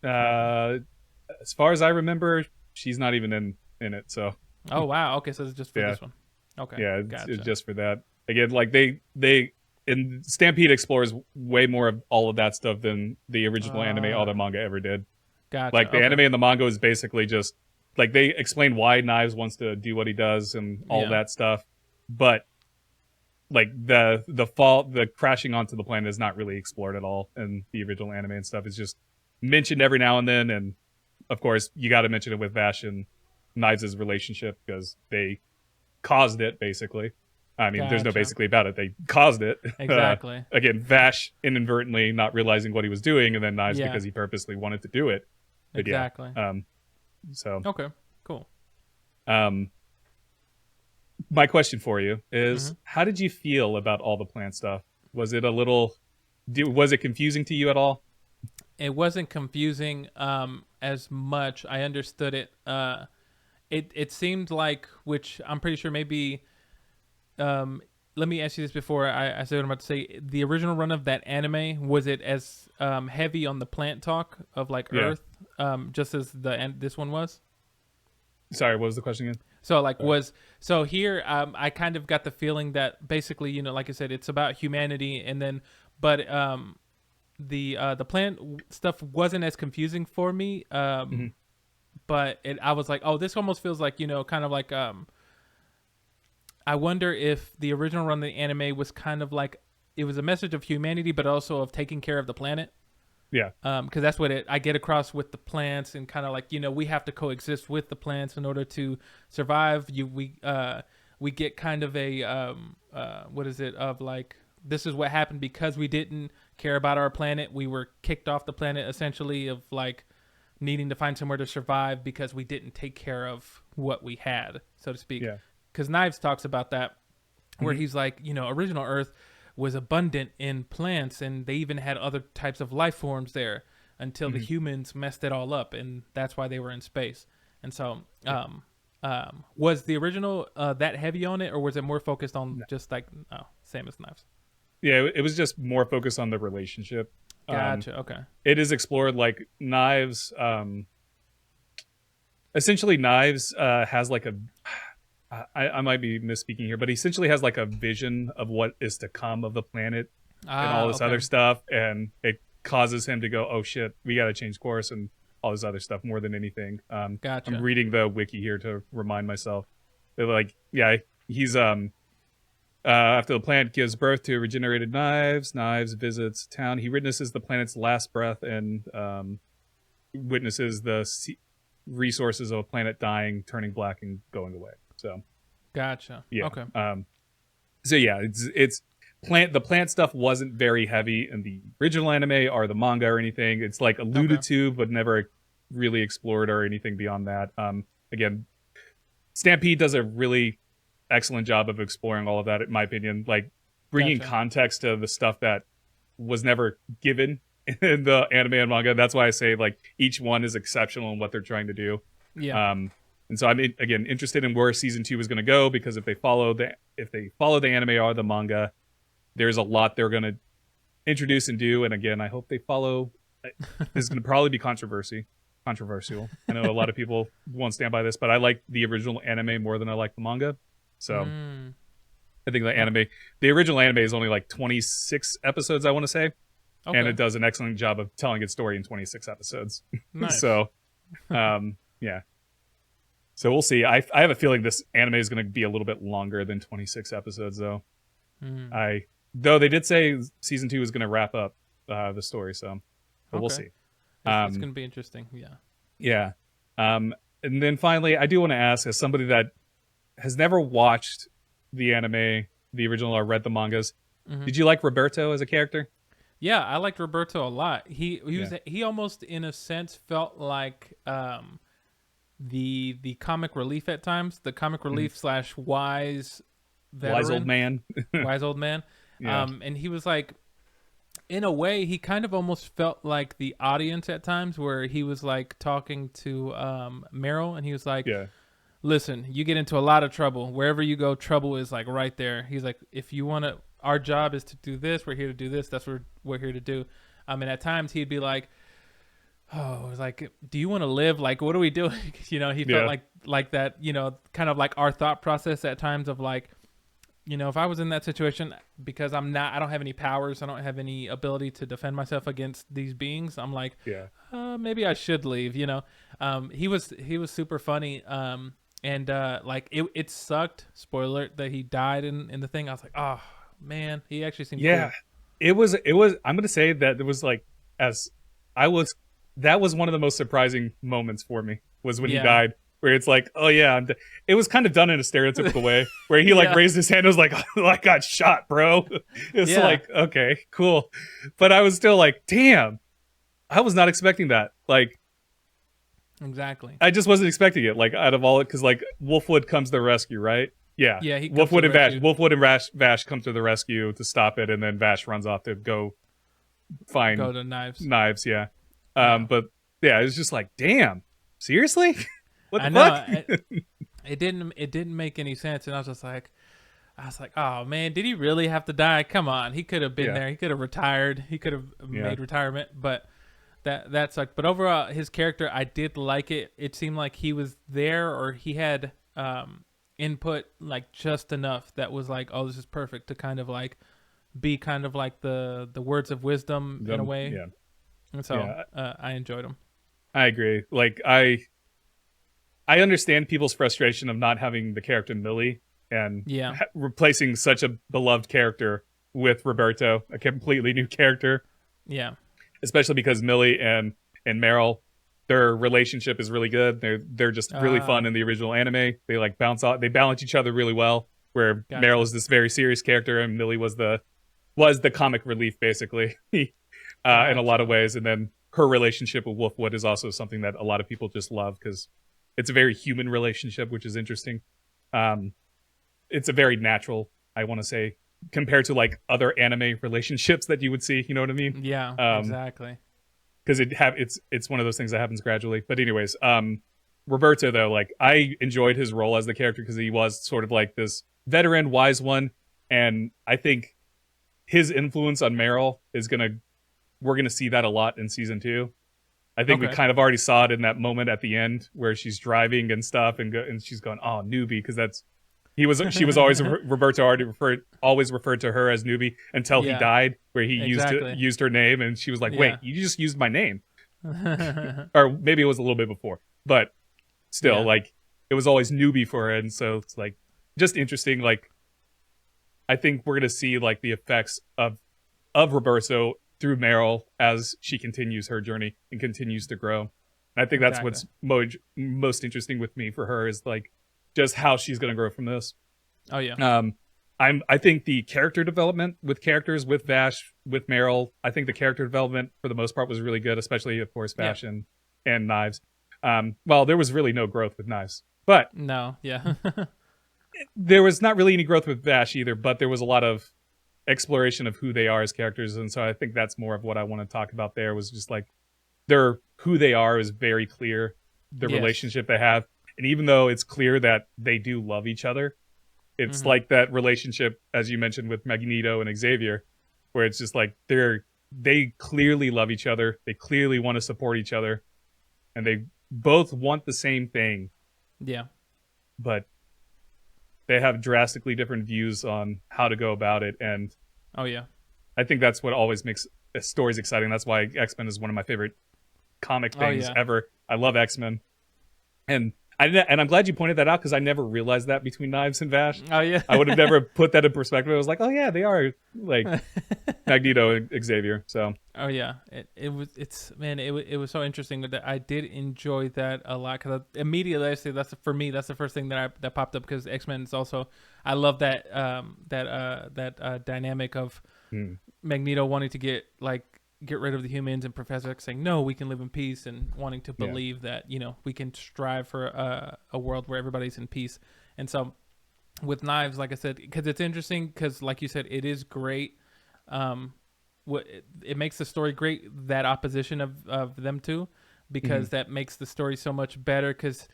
As far as I remember, she's not even in it, so. Oh wow, okay, so it's just for this one. Okay. Yeah, it's just for that. Again, like they and Stampede explores way more of all of that stuff than the original anime or the manga ever did. Gotcha. Like the anime and the manga is basically just like they explain why Knives wants to do what he does and all that stuff, but like the crashing onto the planet is not really explored at all in the original anime and stuff. It's just mentioned every now and then, and of course you got to mention it with Vash and Knives' relationship because they caused it basically. I mean, there's no basically about it. They caused it. Exactly. Again, Vash inadvertently not realizing what he was doing, and then Knives because he purposely wanted to do it. But exactly. So. Okay. Cool. my question for you is, Mm-hmm. how did you feel about all the plant stuff? Was it a little, was it confusing to you at all? It wasn't confusing as much. I understood it. It seemed like, which I'm pretty sure maybe. Let me ask you this before I say what I'm about to say. The original run of that anime, was it as heavy on the plant talk of like Yeah. Earth, just as this one was? Sorry, what was the question again? So like Sorry. so here I kind of got the feeling that basically, like I said, it's about humanity, and then but the plant stuff wasn't as confusing for me. Mm-hmm. But I was like, oh, this almost feels like, kind of like I wonder if the original run of the anime was kind of like, it was a message of humanity, but also of taking care of the planet. Yeah. Because that's what I get across with the plants, and kind of like, we have to coexist with the plants in order to survive. We get kind of a what is it, of like, this is what happened because we didn't care about our planet. We were kicked off the planet, essentially, of like needing to find somewhere to survive because we didn't take care of what we had, so to speak. Yeah. Because Knives talks about that, where Mm-hmm. he's like, original Earth was abundant in plants, and they even had other types of life forms there until the Mm-hmm. humans messed it all up, and that's why they were in space. And so, was the original that heavy on it, or was it more focused on just like, same as Knives? Yeah, it was just more focused on the relationship. Gotcha. Okay. It is explored like Knives. Essentially, Knives has like a. I might be misspeaking here, but he essentially has like a vision of what is to come of the planet and all this Okay. other stuff, and it causes him to go, "Oh shit, we got to change course," and all this other stuff more than anything. Gotcha. I'm reading the wiki here to remind myself. They're like, yeah, he's after the planet gives birth to regenerated Knives, Knives visits town. He witnesses the planet's last breath and witnesses the resources of a planet dying, turning black, and going away. So, Gotcha. yeah. Okay. So yeah, it's the plant stuff wasn't very heavy in the original anime or the manga or anything. It's like alluded to, but never really explored or anything beyond that. Again, Stampede does a really excellent job of exploring all of that, in my opinion, like bringing Gotcha. context to the stuff that was never given in the anime and manga. That's why I say like each one is exceptional in what they're trying to do. Yeah. And so I'm again interested in where season 2 is going to go, because if they follow the anime or the manga, there's a lot they're going to introduce and do. And again, I hope they follow. This is going to probably be controversial. I know a lot of people won't stand by this, but I like the original anime more than I like the manga. So I think the original anime is only like 26 episodes, I want to say. Okay. And it does an excellent job of telling its story in 26 episodes. Nice. So, yeah. So we'll see. I have a feeling this anime is going to be a little bit longer than 26 episodes, though. Though they did say season 2 is going to wrap up the story, so but we'll see. It's going to be interesting. Yeah. Yeah. And then finally, I do want to ask, as somebody that has never watched the anime, the original, or read the mangas, did you like Roberto as a character? Yeah, I liked Roberto a lot. He almost, in a sense, felt like the comic relief at times. The comic relief / wise veteran, Wise old man. wise old man. Yeah. And he was like, in a way, he kind of almost felt like the audience at times, where he was like talking to Meryl, and he was like, Yeah. listen, you get into a lot of trouble. Wherever you go, trouble is like right there. He's like, if you want to, our job is to do this. We're here to do this. That's what we're here to do. And at times he'd be like, oh, it was like, do you want to live? Like, what are we doing? He felt like that, kind of like our thought process at times of like, if I was in that situation, because I don't have any powers, I don't have any ability to defend myself against these beings, I'm like, maybe I should leave. He was super funny. And like it sucked. Spoiler alert, that he died in the thing. I was like, oh man, he actually seemed cool. It was. I'm gonna say that it was like, that was one of the most surprising moments for me, was when he died. Where it's like, oh yeah, it was kind of done in a stereotypical way, where he like raised his hand and was like, oh, I got shot, bro. It's like, okay, cool. But I was still like, damn, I was not expecting that. Like, exactly. I just wasn't expecting it. Like, out of all it, because like Wolfwood comes to the rescue, right? Yeah. Yeah, he comes to the rescue. Wolfwood and Vash come to the rescue to stop it, and then Vash runs off to go find Go to Knives. Knives, yeah. But yeah, it was just like, damn, seriously? What the fuck? It didn't make any sense, and I was like, oh man, did he really have to die? Come on, he could have been there. He could have retired. He could have made retirement, but that sucked. But overall, his character, I did like it. It seemed like he was there, or he had input like just enough that was like, oh, this is perfect to kind of like be kind of like the words of wisdom in a way. Yeah. And so I enjoyed him. I agree. Like I understand people's frustration of not having the character Millie and replacing such a beloved character with Roberto, a completely new character. Yeah. Especially because Millie and Meryl, their relationship is really good. They're just really fun in the original anime. They like they balance each other really well. Where Meryl is this very serious character and Millie was the comic relief basically in a lot of ways. And then her relationship with Wolfwood is also something that a lot of people just love because it's a very human relationship, which is interesting. It's a very natural, I want to say, compared to like other anime relationships that you would see. You know what I mean? Yeah, exactly. Because it's one of those things that happens gradually. But anyways, Roberto though, like I enjoyed his role as the character because he was sort of like this veteran, wise one, and I think his influence on Meryl we're gonna see that a lot in season 2. I think we kind of already saw it in that moment at the end where she's driving and stuff, and she's going, "Oh, newbie," because she was always Roberto always referred to her as newbie until he died, where he used her name, and she was like, "Wait, you just used my name," or maybe it was a little bit before, but still, like it was always newbie for her, and so it's like just interesting. Like I think we're gonna see like the effects of Roberto through Meryl as she continues her journey and continues to grow. And I think that's what's most interesting with me for her is like just how she's going to grow from this. Oh yeah. I think the character development with characters with Vash, with Meryl, I think the character development for the most part was really good, especially of course Vash and Knives. Well, there was really no growth with Knives, but there was not really any growth with Vash either, but there was a lot of exploration of who they are as characters, and so I think that's more of what I want to talk about there was just like who they are is very clear, the relationship they have, and even though it's clear that they do love each other, it's like that relationship as you mentioned with Magneto and Xavier, where it's just like they clearly love each other, they clearly want to support each other, and they both want the same thing, but they have drastically different views on how to go about it, and I think that's what always makes stories exciting. That's why X-Men is one of my favorite comic things ever. I love X-Men, and I'm glad you pointed that out because I never realized that between Knives and Vash. Oh yeah, I would have never put that in perspective. I was like, oh yeah, they are like Magneto and Xavier. So it was so interesting that I did enjoy that a lot because immediately I say that's the first thing that popped up because X-Men is also I love that dynamic of Magneto wanting to get rid of the humans and Professor X saying no, we can live in peace, and wanting to believe that we can strive for a world where everybody's in peace. And so with Knives, like I said, because it's interesting because like you said, it is great. It makes the story great, that opposition of them two, because that makes the story so much better because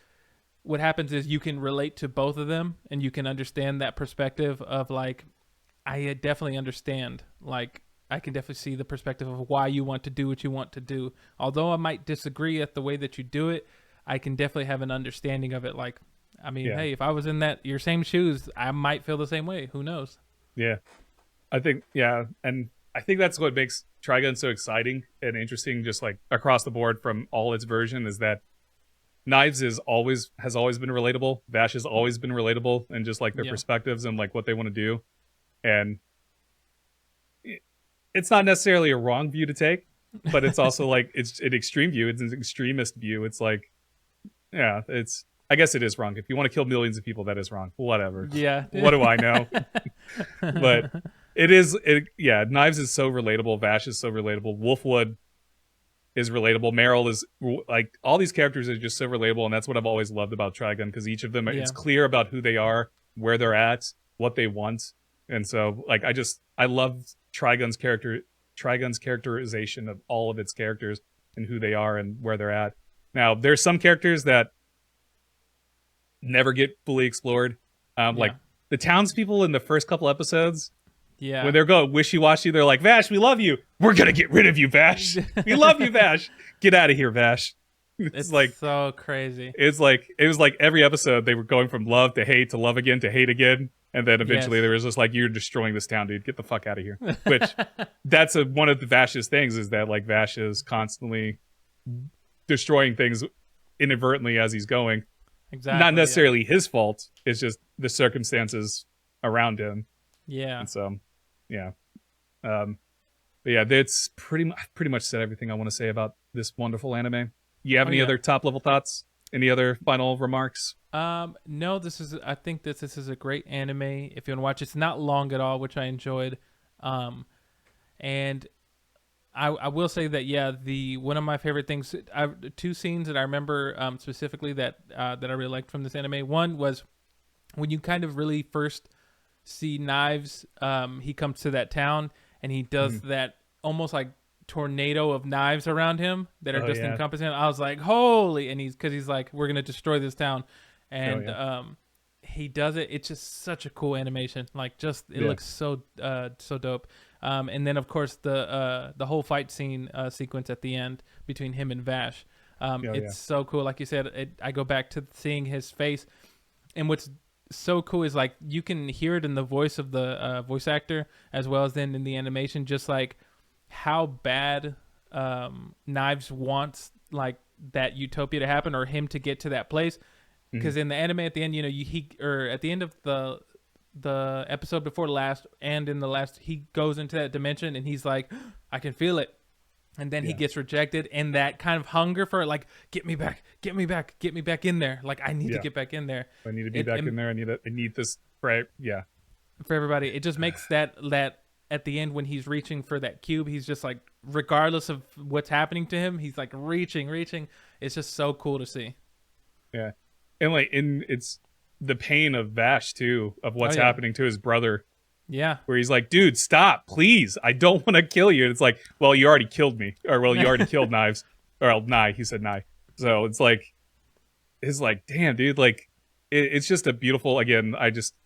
what happens is you can relate to both of them and you can understand that perspective of like I definitely understand, like I can definitely see the perspective of why you want to do what you want to do. Although I might disagree at the way that you do it, I can definitely have an understanding of it. Like, I mean, hey, if I was in your same shoes, I might feel the same way. Who knows? Yeah. I think, and I think that's what makes Trigun so exciting and interesting, just like across the board from all its version, is that Knives has always been relatable. Vash has always been relatable, and just like their perspectives and like what they want to do. And it's not necessarily a wrong view to take, but it's also like it's an extreme view. It's an extremist view. It's like, I guess it is wrong. If you want to kill millions of people, that is wrong. Whatever. Yeah. What do I know? But Knives is so relatable. Vash is so relatable. Wolfwood is relatable. Meryl is like, all these characters are just so relatable, and that's what I've always loved about Trigun, because each of them it's clear about who they are, where they're at, what they want. And so like I love Trigun's characterization of all of its characters and who they are and where they're at. Now, there's some characters that never get fully explored. Like the townspeople in the first couple episodes, when they're going wishy-washy, they're like, Vash, we love you. We're going to get rid of you, Vash. We love you, Vash. Get out of here, Vash. It's like so crazy. It was like every episode they were going from love to love again to hate again. And then eventually there was just like, you're destroying this town, dude. Get the fuck out of here. Which that's one of the Vash's things, is that like Vash is constantly destroying things inadvertently as he's going. Exactly. Not necessarily his fault. It's just the circumstances around him. Yeah. And so, yeah. But yeah, that's pretty much said everything I want to say about this wonderful anime. You have any other top level thoughts? Any other final remarks? No, I think this is a great anime. If you want to watch, it's not long at all, which I enjoyed. And I will say that one of my favorite things, two scenes that I remember specifically that I really liked from this anime. One was when you kind of really first see Knives. He comes to that town and he does that almost like tornado of knives around him that are encompassing him. I was like, holy! And he's like, we're gonna destroy this town, and he does it. It's just such a cool animation. Like, it looks so dope. And then of course the whole fight scene sequence at the end between him and Vash. It's so cool. Like you said, I go back to seeing his face, and what's so cool is like you can hear it in the voice of the voice actor as well as then in the animation, just like how bad Knives wants like that utopia to happen or him to get to that place. Because in the anime at the end, at the end of the episode before last and in the last, he goes into that dimension and he's like, I can feel it. And then he gets rejected, and that kind of hunger for like, get me back in there. Like, I need to get back in there. I need to be back in there. I need this, right? Yeah. For everybody, it just makes that at the end when he's reaching for that cube, he's just like, regardless of what's happening to him, he's like reaching. It's just so cool to see. Yeah. And like it's the pain of Vash too, of what's happening to his brother. Yeah. Where he's like, dude, stop, please. I don't want to kill you. And it's like, well, you already killed me. Or, well, you already killed Knives. Or, Nye. He said Nye. So it's like, damn, dude. Like, it's just a beautiful, again,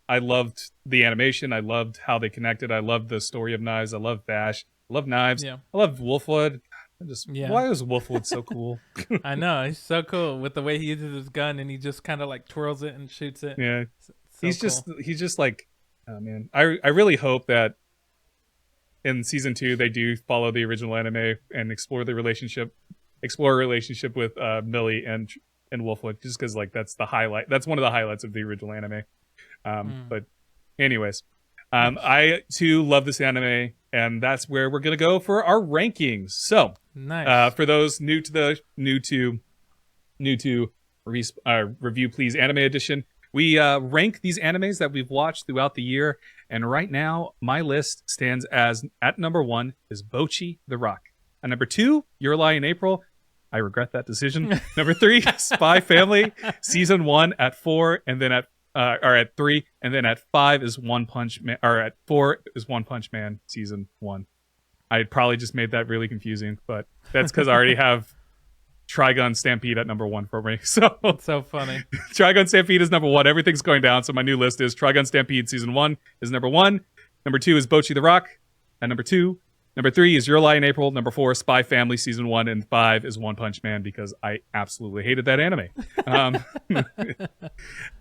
I loved the animation. I loved how they connected. I loved the story of Knives. I love Vash. I love Knives. Yeah. I love Wolfwood. Why is Wolfwood so cool? I know. He's so cool with the way he uses his gun and he just kind of like twirls it and shoots it. Yeah. He's just like, oh man, I really hope that in season 2 they do follow the original anime and explore a relationship with Millie and Wolfwood, just because like that's one of the highlights of the original anime. But anyways, I too love this anime, and that's where we're gonna go for our rankings. So nice. For those new to Review Please Anime Edition, we rank these animes that we've watched throughout the year, and right now my list stands as at number 1 is Bocchi the Rock. At number 2, Your Lie in April. I regret that decision. Number 3, Spy Family season 1 at 4, and then at 3, and then at 5 is One Punch Man, or at 4 is One Punch Man season 1. I probably just made that really confusing, but that's because I already have Trigun Stampede at number 1 for me. So it's so funny. Trigun Stampede is number 1. Everything's going down. So my new list is Trigun Stampede season 1 is number 1. Number 2 is Bocchi the Rock at number 2. Number 3 is Your Lie in April. Number 4, Spy Family season 1, and 5 is One Punch Man because I absolutely hated that anime.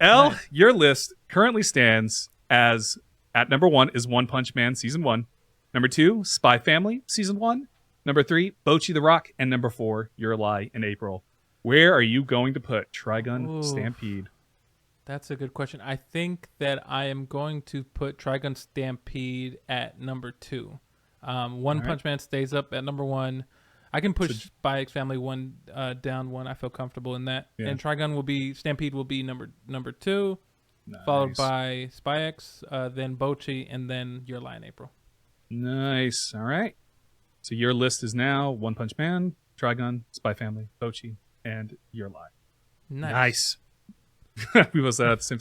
Ell, nice. Your list currently stands as at number 1 is One Punch Man season 1. Number 2, Spy Family season 1. Number 3, Bocchi the Rock. And number 4, Your Lie in April. Where are you going to put Trigun Stampede? That's a good question. I think that I am going to put Trigun Stampede at number 2. One Punch Man stays up at number 1. I can push Spy X Family 1 down 1. I feel comfortable in that. Yeah. And Stampede will be number 2, nice. Followed by Spy X, then Bocchi, and then Your Lie in April. Nice. All right. So your list is now One Punch Man, Trigun, Spy Family, Bocchi, and Your Lie. Nice. We both said that at the same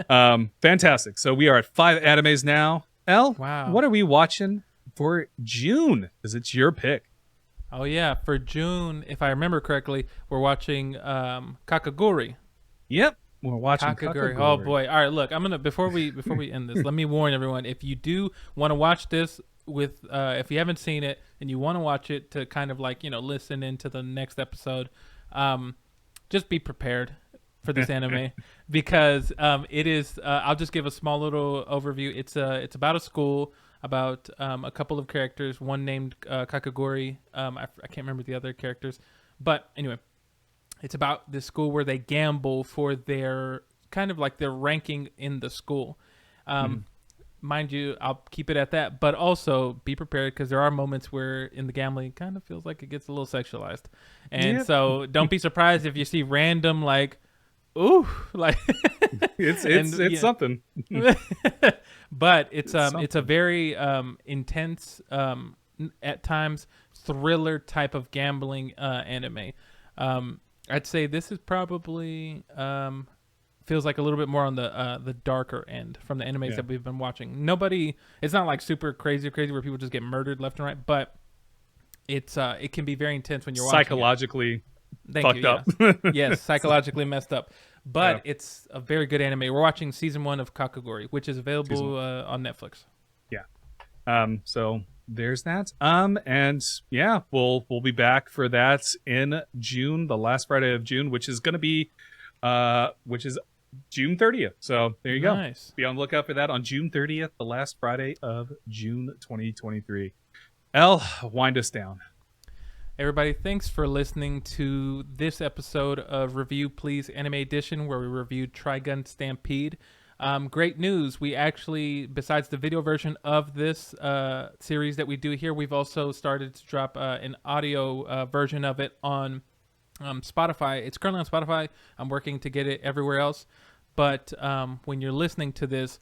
time. Fantastic. So we are at 5 animes now. Elle, Wow. what are we watching for June? Because it's your pick. Oh yeah, for June, if I remember correctly, we're watching Kakaguri. Yep, we're watching Kakaguri. Kakaguri. Oh boy! All right, look, I'm gonna before we end this, let me warn everyone: if you do want to watch this with, if you haven't seen it and you want to watch it to kind of like listen into the next episode, just be prepared for this anime because it is. I'll just give a small little overview. It's about a school, about a couple of characters, one named Kakaguri. I can't remember the other characters, but anyway, it's about this school where they gamble for their kind of like their ranking in the school. Mind you, I'll keep it at that, but also be prepared because there are moments where in the gambling it kind of feels like it gets a little sexualized, and so don't be surprised if you see random like, ooh, like it's something. But it's a very intense, at times thriller type of gambling anime. I'd say this is probably feels like a little bit more on the darker end from the animes that we've been watching. It's not like super crazy where people just get murdered left and right, but it can be very intense when you're watching psychologically fucked up. Yes, psychologically messed up. But it's a very good anime. We're watching season 1 of Kakaguri, which is available on Netflix. Yeah. So there's that. And yeah, we'll be back for that in June, the last Friday of June, which is gonna be which is June 30th. So there you go. Nice. Be on the lookout for that on June 30th, the last Friday of June 2023. Elle, wind us down. Everybody, thanks for listening to this episode of Review Please Anime Edition, where we reviewed Trigun Stampede. Great news. We actually, besides the video version of this series that we do here, we've also started to drop an audio version of it on Spotify. It's currently on Spotify. I'm working to get it everywhere else. But when you're listening to this,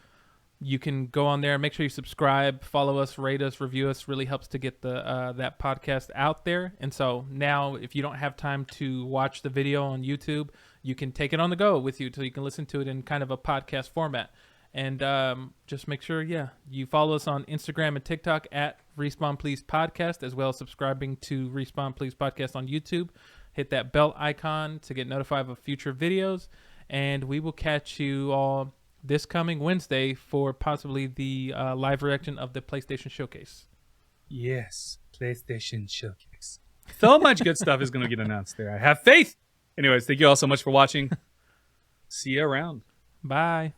you can go on there, make sure you subscribe, follow us, rate us, review us. Really helps to get the that podcast out there. And so now, if you don't have time to watch the video on YouTube, you can take it on the go with you, so you can listen to it in kind of a podcast format. And just make sure, you follow us on Instagram and TikTok at Respawn Please Podcast, as well as subscribing to Respawn Please Podcast on YouTube. Hit that bell icon to get notified of future videos. And we will catch you all this coming Wednesday for possibly the live reaction of the PlayStation Showcase. Yes, PlayStation Showcase. So much good stuff is going to get announced there. I have faith. Anyways, thank you all so much for watching. See you around. Bye.